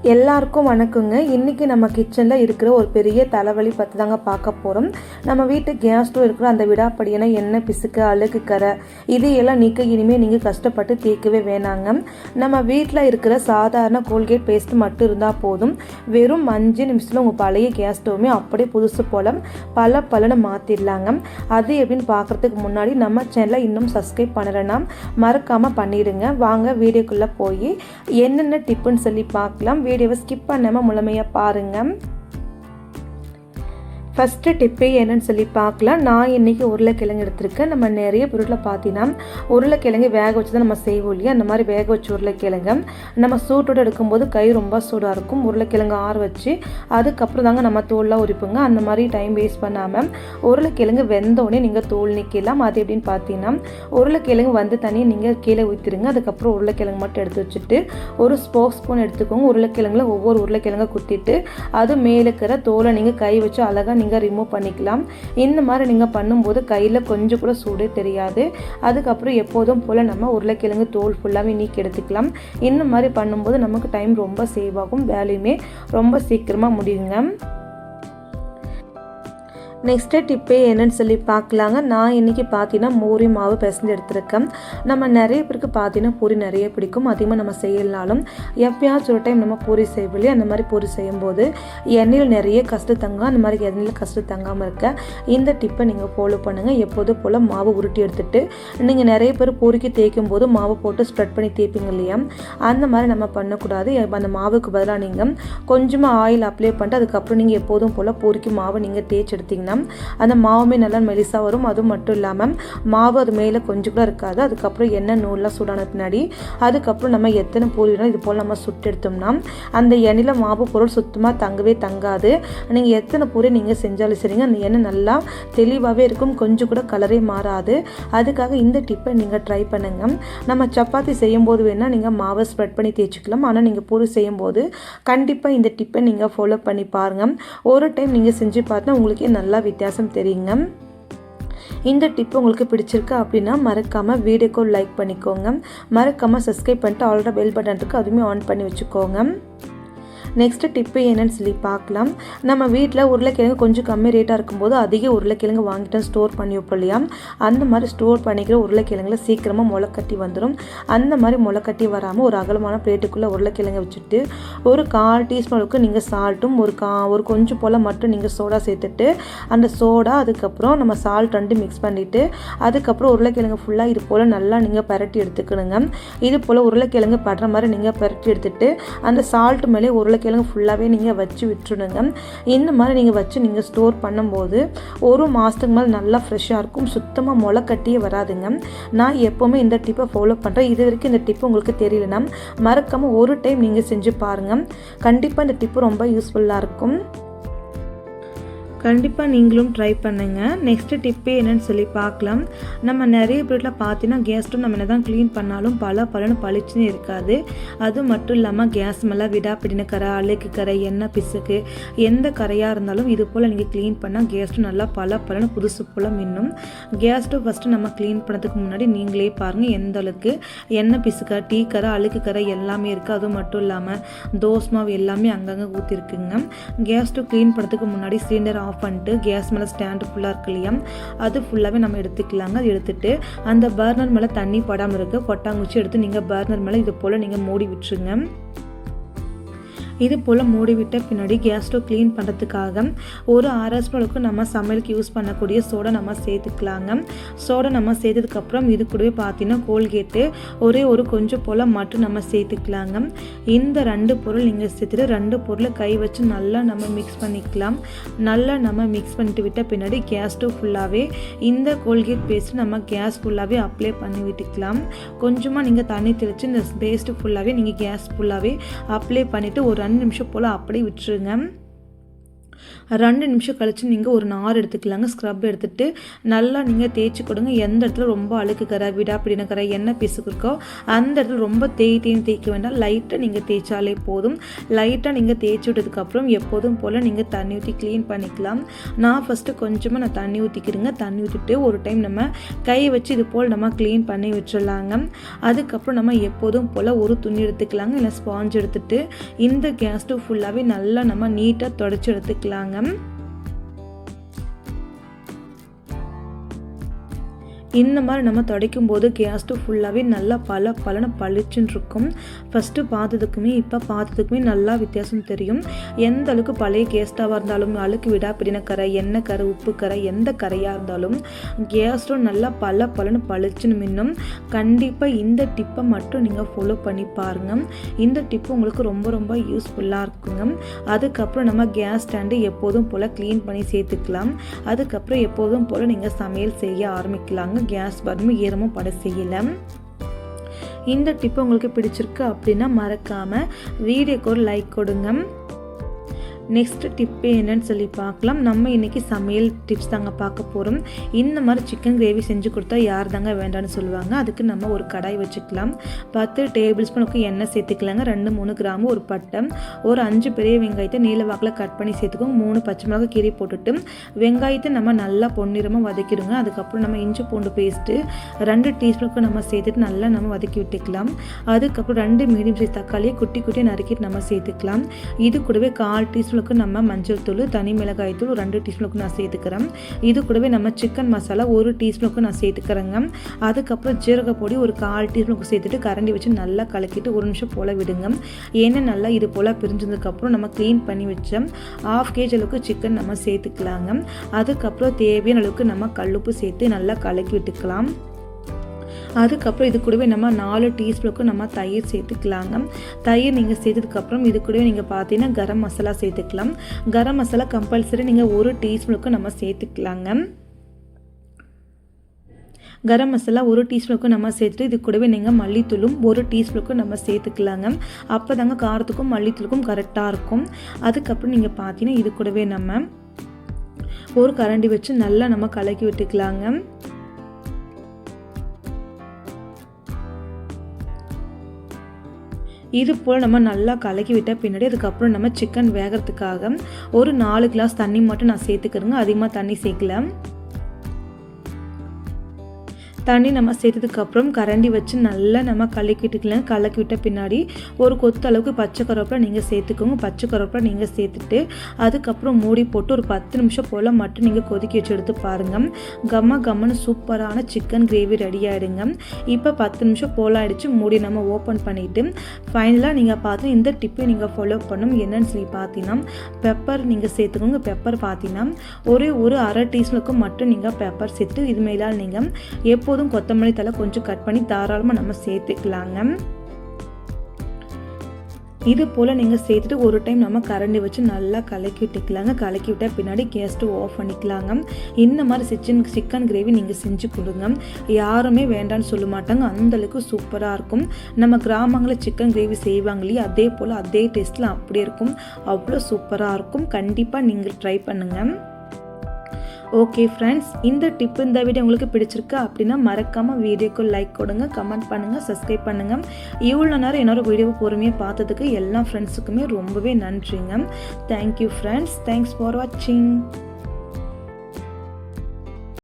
எல்லாருக்கும் வணக்கங்க. இன்றைக்கி நம்ம கிச்சனில் இருக்கிற ஒரு பெரிய தலைவலி பற்றி தாங்க பார்க்க போகிறோம். நம்ம வீட்டு கேஸ் ஸ்டவ் இருக்கிற அந்த விடாப்படியான எண்ணெய் பிசுக்கு, அழுக்கு கரை இதையெல்லாம் நீக்க இனிமேல் நீங்கள் கஷ்டப்பட்டு தீர்க்கவே வேணாங்க. நம்ம வீட்டில் இருக்கிற சாதாரண கோல்கேட் பேஸ்ட்டு மட்டும் இருந்தால் போதும். வெறும் 5 நிமிஷத்தில் உங்கள் பழைய கேஸ் ஸ்டவ்வுமே அப்படியே புதுசு போல் பலன்னு மாற்றிடலாங்க. அது எப்படின்னு பார்க்குறதுக்கு முன்னாடி நம்ம சேனலை இன்னும் சப்ஸ்கிரைப் பண்ணலைன்னா மறக்காமல் பண்ணிடுங்க. வாங்க வீடியோக்குள்ளே போய் என்னென்ன டிப்புன்னு சொல்லி பார்க்கலாம். வீடியோவை ஸ்கிப் பண்ணாமல் முழுமையாக பாருங்கள். ஃபஸ்ட்டு டிப்பு என்னன்னு சொல்லி பார்க்கலாம். நான் இன்றைக்கி உருளைக்கிழங்கு எடுத்திருக்கேன். நம்ம நிறைய பொருட்களை பார்த்தீங்கன்னா உருளைக்கிழங்கு வேக வச்சு தான் நம்ம செய்வோம் இல்லையா. அந்த மாதிரி வேக வச்சு உருளைக்கிழங்கு நம்ம சூட்டோடு எடுக்கும்போது கை ரொம்ப சூடாக இருக்கும். உருளைக்கிழங்கு ஆற வச்சு அதுக்கப்புறம் தாங்க நம்ம தோல்லாம் உரிப்புங்க. அந்த மாதிரி டைம் வேஸ்ட் பண்ணாமல் உருளைக்கிழங்கு வெந்தோடனே நீங்கள் தோல் நீக்கலாம். அது எப்படின்னு பார்த்தீங்கன்னா உருளைக்கிழங்கு வந்து தனியாக நீங்கள் கீழே ஊற்றிடுங்க. அதுக்கப்புறம் உருளைக்கிழங்கு மட்டும் எடுத்து வச்சுட்டு ஒரு ஸ்பூன் எடுத்துக்கோங்க. உருளைக்கிழங்குல ஒவ்வொரு உருளைக்கிழங்கை குத்திட்டு அது மேலே இருக்கிற தோலை நீங்கள் கை வச்சு அழகாக நீங்கள் ரிமூவ் பண்ணிக்கலாம். இந்த மாதிரி நீங்கள் பண்ணும்போது கையில் கொஞ்சம் கூட சூடே தெரியாது. அதுக்கப்புறம் எப்போதும் போல் நம்ம உருளைக்கிழங்கு தோல் ஃபுல்லாகவே நீக்கி எடுத்துக்கலாம். இந்த மாதிரி பண்ணும்போது நமக்கு டைம் ரொம்ப சேவ் ஆகும். வேலையுமே ரொம்ப சீக்கிரமாக முடியுங்க. நெக்ஸ்ட்டு டிப்பே என்னன்னு சொல்லி பார்க்கலாங்க. நான் இன்றைக்கி பார்த்தீங்கன்னா பூரி மாவு பிசைஞ்சு எடுத்துருக்கேன். நம்ம நிறைய பேருக்கு பார்த்தீங்கன்னா பூரி நிறைய பிடிக்கும். அதிகமாக நம்ம செய்யலனாலும் எப்பயாச்சும் ஒரு டைம் நம்ம பூரி செய்வோம் இல்லையா. அந்த மாதிரி பூரி செய்யும்போது எண்ணெயில் நிறைய கஷ்டம் தங்கும். அந்த மாதிரி எண்ணெயில் கஷ்டம் தங்காமல் இருக்க இந்த டிப்பை நீங்கள் ஃபாலோ பண்ணுங்கள். எப்போதும் போல் மாவு உருட்டி எடுத்துகிட்டு நீங்கள் நிறைய பேர் பூரிக்கு தேய்க்கும் போது மாவு போட்டு ஸ்ப்ரெட் பண்ணி தேய்ப்பீங்க இல்லையா. அந்த மாதிரி நம்ம பண்ணக்கூடாது. அந்த மாவுக்கு பதிலாக நீங்கள் கொஞ்சமாக ஆயில் அப்ளை பண்ணிட்டு அதுக்கப்புறம் நீங்கள் எப்போதும் போல் பூரிக்கு மாவு நீங்கள் தேய்ச்சி எடுத்தீங்கன்னா அந்த மாவுமே நல்லா மெலிசாக வரும். அதுவும் மட்டும் இல்லாமல் மாவு அது மேலே கொஞ்சம் கூட இருக்காது. அதுக்கப்புறம் எண்ணெய் நூல்லாம் சூடான பின்னாடி அதுக்கப்புறம் நம்ம எத்தனை பூரினா இது போல் நம்ம சுட்டு எடுத்தோம்னா அந்த எண்ணெயில் மாவு பொருள் சுத்தமாக தங்கவே தங்காது. நீங்கள் எத்தனை பூரி நீங்கள் செஞ்சாலும் சரிங்க, அந்த எண்ணெய் நல்லா தெளிவாகவே இருக்கும். கொஞ்சம் கூட கலரே மாறாது. அதுக்காக இந்த டிப்பை நீங்கள் ட்ரை பண்ணுங்கள். நம்ம சப்பாத்தி செய்யும்போது வேணால் நீங்கள் மாவை ஸ்ப்ரெட் பண்ணி தேய்ச்சிக்கலாம். ஆனால் நீங்கள் பூரி செய்யும்போது கண்டிப்பாக இந்த டிப்பை நீங்கள் ஃபாலோ பண்ணி பாருங்கள். ஒரு டைம் நீங்கள் செஞ்சு பார்த்தா உங்களுக்கே நல்லா வித்தியாசம் தெரியுங்க. இந்த டிப் உங்களுக்கு பிடிச்சிருக்கு அப்படின்னா மறக்காமல் வீடியோக்கு லைக் பண்ணிக்கோங்க. மறக்காமல் சப்ஸ்கிரைப் பண்ணிட்டு ஆல்ரெடி பெல் பட்டன் இருக்குது, அதுவுமே ஆன் பண்ணி வச்சுக்கோங்க. நெக்ஸ்ட்டு டிப்பு என்னன்னு சொல்லி பார்க்கலாம். நம்ம வீட்டில் உருளைக்கிழங்கு கொஞ்சம் கம்மி ரேட்டாக இருக்கும்போது அதிக உருளைக்கிழங்கு வாங்கிட்டு ஸ்டோர் பண்ணி வைப்போம் இல்லையா. அந்த மாதிரி ஸ்டோர் பண்ணிக்கிற உருளைக்கிழங்குல சீக்கிரமாக முளைக்கட்டி வந்துடும். அந்த மாதிரி முளைக்கட்டி வராமல் ஒரு அகலமான பிளேட்டுக்குள்ளே உருளைக்கிழங்கு வச்சுட்டு ஒரு 1/4 டீஸ்பூனுக்கு நீங்கள் சால்ட்டும் ஒரு கொஞ்சம் போல் மட்டும் நீங்கள் சோடா சேர்த்துட்டு அந்த சோடா அதுக்கப்புறம் நம்ம சால்ட் ரெண்டு மிக்ஸ் பண்ணிவிட்டு அதுக்கப்புறம் உருளைக்கிழங்கு ஃபுல்லாக இது போல் நல்லா நீங்கள் பரட்டி எடுத்துக்கணுங்க. இது போல் உருளைக்கிழங்கு படுற மாதிரி நீங்கள் பரட்டி எடுத்துகிட்டு அந்த சால்ட் மேலே உருளைக்கிழங்கு ஃபுல்லாகவே நீங்கள் வச்சு விட்டுருணுங்க. இந்த மாதிரி நீங்கள் வச்சு நீங்கள் ஸ்டோர் பண்ணும்போது ஒரு மாதத்துக்கு மேலே நல்லா ஃப்ரெஷ்ஷாக இருக்கும். சுத்தமாக முளைக்கட்டியே வராதுங்க. நான் எப்போவுமே இந்த டிப்பை ஃபாலோ பண்ணுறேன். இது வரைக்கும் இந்த டிப்பு உங்களுக்கு தெரியலனா மறக்காமல் ஒரு டைம் நீங்கள் செஞ்சு பாருங்கள். கண்டிப்பாக இந்த டிப்பு ரொம்ப யூஸ்ஃபுல்லாக இருக்கும். கண்டிப்பாக நீங்களும் ட்ரை பண்ணுங்கள். நெக்ஸ்ட்டு டிப்பே என்னன்னு சொல்லி பார்க்கலாம். நம்ம நிறைய பேரில் பார்த்தீங்கன்னா கேஸ் ஸ்டவ் நம்ம என்ன தான் க்ளீன் பண்ணாலும் பலன்னு பளிச்சுன்னு இருக்காது. அது மட்டும் இல்லாமல் கேஸ் மேலே விடாப்பிடின கரை, அழுக்கு கரை, எண்ணெய் பிசுக்கு எந்த கரையாக இருந்தாலும் இது போல் நீங்கள் க்ளீன் பண்ணால் கேஸ் ஸ்டவ் நல்லா பலன்னு புதுசு போல் மின்னும். கேஸ் ஸ்டவ் ஃபஸ்ட்டு நம்ம க்ளீன் பண்ணதுக்கு முன்னாடி நீங்களே பாருங்கள் எந்த அளவுக்கு எண்ணெய் பிசுக்கரை, டீ கரை, அழுக்கு கரை எல்லாமே இருக்குது. அதுவும் மட்டும் இல்லாமல் தோசை மாவு எல்லாமே அங்கங்கே ஊற்றிருக்குங்க. கேஸ் ஸ்டவ் க்ளீன் பண்ணுறதுக்கு முன்னாடி சிலிண்டர் ஆஃப் பண்ணிட்டு கேஸ் மேலே ஸ்டாண்டு ஃபுல்லாக இருக்கு இல்லையா, அது ஃபுல்லாகவே நம்ம எடுத்துக்கலாங்க. அது எடுத்துகிட்டு அந்த பர்னர் மேலே தண்ணி படாமல் இருக்க கொட்டாங்குச்சி எடுத்து நீங்கள் பர்னர் மேலே இது போல் நீங்கள் மூடி விட்டுருங்க. இது போல் மூடிவிட்ட பின்னாடி கேஸ் ஸ்டவ் க்ளீன் பண்ணுறதுக்காக ஒரு 6 ஸ்பூனுக்கு நம்ம சமையலுக்கு யூஸ் பண்ணக்கூடிய சோடா நம்ம சேர்த்துக்கலாங்க. சோடா நம்ம சேர்த்ததுக்கப்புறம் இது கூடவே பார்த்தீங்கன்னா கோல்கேட்டு ஒரு கொஞ்சம் போல் மட்டும் நம்ம சேர்த்துக்கலாங்க. இந்த 2 பொருள் நீங்கள் சேர்த்துட்டு 2 பொருளை கை வச்சு நல்லா நம்ம மிக்ஸ் பண்ணிக்கலாம். நல்லா நம்ம மிக்ஸ் பண்ணிட்டு விட்ட பின்னாடி கேஸ் ஸ்டவ் ஃபுல்லாகவே இந்த கோல்கேட் பேஸ்ட்டு நம்ம கேஸ் ஃபுல்லாகவே அப்ளை பண்ணி விட்டுக்கலாம். கொஞ்சமாக நீங்கள் தண்ணி தெளித்து இந்த பேஸ்ட்டு ஃபுல்லாகவே நீங்கள் கேஸ் ஃபுல்லாகவே அப்ளை பண்ணிவிட்டு ஒரு 2 நிமிஷம் போல் அப்படியே விட்டுருங்க. 2 நிமிஷம் கழித்து நீங்கள் ஒரு நார் எடுத்துக்கலாங்க. ஸ்க்ரப் எடுத்துகிட்டு நல்லா நீங்கள் தேய்ச்சி கொடுங்க. எந்த இடத்துல ரொம்ப அழுக்கு கரை விடாப்பிடின கரை எண்ணெய் பிசுக்கு இருக்கோ அந்த இடத்துல ரொம்ப தேய்க்க வேண்டாம். லைட்டாக நீங்கள் தேய்ச்சாலே போதும். லைட்டாக நீங்கள் தேய்ச்சி விட்டதுக்கப்புறம் எப்போதும் போல் நீங்கள் தண்ணி ஊற்றி க்ளீன் பண்ணிக்கலாம். நான் ஃபஸ்ட்டு கொஞ்சமாக நான் தண்ணி ஊற்றிக்கிறேங்க. தண்ணி ஊற்றிட்டு ஒரு டைம் நம்ம கையை வச்சு இது போல் நம்ம க்ளீன் பண்ணி விட்டுறலாங்க. அதுக்கப்புறம் நம்ம எப்போதும் போல் ஒரு துணி எடுத்துக்கலாங்க, இல்லை ஸ்பாஞ்ச் எடுத்துகிட்டு இந்த கேஸ் ஸ்டவ் ஃபுல்லாகவே நல்லா நம்ம நீட்டாக தொடச்சி எடுத்துக்கலாங்க. இந்த மாதிரி நம்ம துடைக்கும் போது கேஸ் ஸ்டவ் ஃபுல்லாகவே நல்லா பலன்னு பளிச்சுன்னு இருக்கும். ஃபஸ்ட்டு பார்த்ததுக்குமே இப்போ பார்த்ததுக்குமே நல்லா வித்தியாசம் தெரியும். எந்த அளவுக்கு பழைய கேஸ் ஸ்டவ்வாக இருந்தாலும் அழுக்கு விடாப்பிடின கரை எண்ணெய் கரை உப்பு கரை எந்த கரையாக இருந்தாலும் கேஸ் ஸ்டவ் நல்லா பலன்னு பளிச்சுன்னு மின்னும். கண்டிப்பாக இந்த டிப்பை மட்டும் நீங்கள் ஃபாலோ பண்ணி பாருங்கள். இந்த டிப்பு உங்களுக்கு ரொம்ப யூஸ்ஃபுல்லாக இருக்குங்க. அதுக்கப்புறம் நம்ம கேஸ் ஸ்டாண்டு எப்போதும் போல் க்ளீன் பண்ணி சேர்த்துக்கலாம். அதுக்கப்புறம் எப்போதும் போல் நீங்கள் சமையல் செய்ய ஆரம்பிக்கலாங்க. கேஸ் பர்னும் ஈரமும் பட செய்யலை. இந்த டிப்பு உங்களுக்கு பிடிச்சிருக்கு அப்படின்னா மறக்காமல் வீடியோக்கு ஒரு லைக் கொடுங்க. நெக்ஸ்ட் டிப்பு என்னன்னு சொல்லி பார்க்கலாம். நம்ம இன்றைக்கி சமையல் டிப்ஸ் தாங்க பார்க்க போகிறோம். இந்த மாதிரி சிக்கன் கிரேவி செஞ்சு கொடுத்தா யார் தாங்க வேண்டான்னு சொல்லுவாங்க. அதுக்கு நம்ம ஒரு கடாய் வச்சுக்கலாம். 10 டேபிள் ஸ்பூனுக்கு எண்ணெய் சேர்த்துக்கலாங்க. 2-3 கிராம்பு, ஒரு பட்டை, ஒரு 5 பெரிய வெங்காயத்தை நீல வாக்கில் கட் பண்ணி சேர்த்துக்கோங்க. 3 பச்சை மிளகாய் கீரி போட்டுட்டு வெங்காயத்தை நம்ம நல்லா பொன்னிறமாக வதக்கிடுங்க. அதுக்கப்புறம் நம்ம இஞ்சி பூண்டு பேஸ்ட்டு 2 டீஸ்பூனுக்கு நம்ம சேர்த்துட்டு நல்லா நம்ம வதக்கி விட்டுக்கலாம். அதுக்கப்புறம் 2 மீடியம் சைஸ் தக்காளியை குட்டி நறுக்கிட்டு நம்ம சேர்த்துக்கலாம். இது கூடவே 1/4 டீஸ்பூன் நம்ம மஞ்சள் தூள், தனி மிளகாய் தூள் 2 டீஸ்பூனுக்கு நான் சேர்த்துக்கிறேன். இது கூடவே நம்ம சிக்கன் மசாலா 1 டீஸ்பூனுக்கு நான் சேர்த்துக்கிறேங்க. அதுக்கப்புறம் ஜீரக பொடி ஒரு 1/4 டீஸ்பூனுக்கு சேர்த்துட்டு கரண்டி வச்சு நல்லா கலக்கிட்டு 1 நிமிஷம் போல் விடுங்க. ஏன்னா நல்லா இது போல் பிரிஞ்சதுக்கப்புறம் நம்ம க்ளீன் பண்ணி வச்ச 1/2 kg அளவுக்கு சிக்கன் நம்ம சேர்த்துக்கலாங்க. அதுக்கப்புறம் தேவையான அளவுக்கு நம்ம கல்லுப்பு சேர்த்து நல்லா கலக்கி விட்டுக்கலாம். அதுக்கப்புறம் இது கூடவே நம்ம 4 டீஸ்பூனுக்கு நம்ம தயிர் சேர்த்துக்கலாங்க. தயிர் நீங்கள் சேர்த்ததுக்கப்புறம் இது கூடவே நீங்கள் பார்த்தீங்கன்னா கரம் மசாலா சேர்த்துக்கலாம். கரம் மசாலா கம்பல்சரி நீங்கள் 1 டீஸ்பூனுக்கு நம்ம சேர்த்துக்கலாங்க. கரம் மசாலா 1 டீஸ்பூனுக்கு நம்ம சேர்த்துட்டு இது கூடவே நீங்கள் மல்லித்தூளும் 1 டீஸ்பூனுக்கு நம்ம சேர்த்துக்கலாங்க. அப்போ தாங்க காரத்துக்கும் மல்லித்தூளுக்கும் கரெக்டாக இருக்கும். அதுக்கப்புறம் நீங்கள் பார்த்தீங்கன்னா இது கூடவே நம்ம ஒரு கரண்டி வச்சு நல்லா நம்ம கலக்கி விட்டுக்கலாங்க. இது போல் நம்ம நல்லா கலக்கி விட்ட பின்னாடி அதுக்கப்புறம் நம்ம சிக்கன் வேகிறதுக்காக ஒரு 4 கிளாஸ் தண்ணி மட்டும் நான் சேர்த்துக்கிறேங்க. அதிகமாக தண்ணி சேர்க்கல. தண்ணி நம்ம சேர்த்ததுக்கப்புறம் கரண்டி வச்சு நல்லா நம்ம கலக்கிட்டுக்கலாம். கலக்கி விட்ட பின்னாடி ஒரு கொத்து அளவுக்கு பச்சை கருவேப்பிலை நீங்கள் சேர்த்துக்கோங்க. பச்சை கருவேப்பிலை நீங்கள் சேர்த்துட்டு அதுக்கப்புறம் மூடி போட்டு ஒரு 10 நிமிஷம் போல் மட்டும் நீங்கள் கொதிக்க வச்சு எடுத்து பாருங்கள். கம்மன்னு சூப்பரான சிக்கன் கிரேவி ரெடி ஆகிடுங்க. இப்போ 10 நிமிஷம் போல் ஆகிடுச்சு. மூடி நம்ம ஓப்பன் பண்ணிவிட்டு ஃபைனலாக நீங்கள் பார்த்து இந்த டிப்பை நீங்கள் ஃபாலோ பண்ணணும். என்னன்னு சொல்லி பார்த்தீங்கன்னா பெப்பர் நீங்கள் சேர்த்துக்கோங்க. பெப்பர் பார்த்தீங்கன்னா ஒரு 1/2 டீஸ்பூனுக்கு மட்டும் நீங்கள் பெப்பர் சேர்த்து இது மேலால் நீங்கள் எப்போதும் கொத்தமல்லி தழை கொஞ்சம் கட் பண்ணி தாராளமாக நம்ம சேர்த்துக்கலாங்க. இது போல் நீங்கள் சேர்த்துட்டு ஒரு டைம் நம்ம கரண்டி வச்சு நல்லா கலக்கி விட்டுக்கலாங்க. கலக்கி விட்டால் பின்னாடி கேஸ் ஸ்டவ் ஆஃப் பண்ணிக்கலாங்க. இந்த மாதிரி சிக்கன் கிரேவி நீங்கள் செஞ்சு கொடுங்க. யாருமே வேண்டான்னு சொல்ல மாட்டாங்க. அந்தளவுக்கு சூப்பராக இருக்கும். நம்ம கிராமங்களில் சிக்கன் கிரேவி செய்வாங்க இல்லையா, அதே போல் அதே டேஸ்ட்டில் அப்படியே இருக்கும். அவ்வளோ சூப்பராக இருக்கும். கண்டிப்பாக நீங்கள் ட்ரை பண்ணுங்கள். ஓகே ஃப்ரெண்ட்ஸ், இந்த டிப்பு இந்த வீடியோ உங்களுக்கு பிடிச்சிருக்கு அப்படின்னா மறக்காமல் வீடியோக்கு லைக் கொடுங்க, கமெண்ட் பண்ணுங்கள், சப்ஸ்கிரைப் பண்ணுங்கள். இவ்வளோ நேரம் என்னோட வீடியோவை பொறுமையாக பார்த்ததுக்கு எல்லா ஃப்ரெண்ட்ஸுக்குமே ரொம்பவே நன்றிங்க. Thank you friends. தேங்க்ஸ் ஃபார் வாட்சிங்.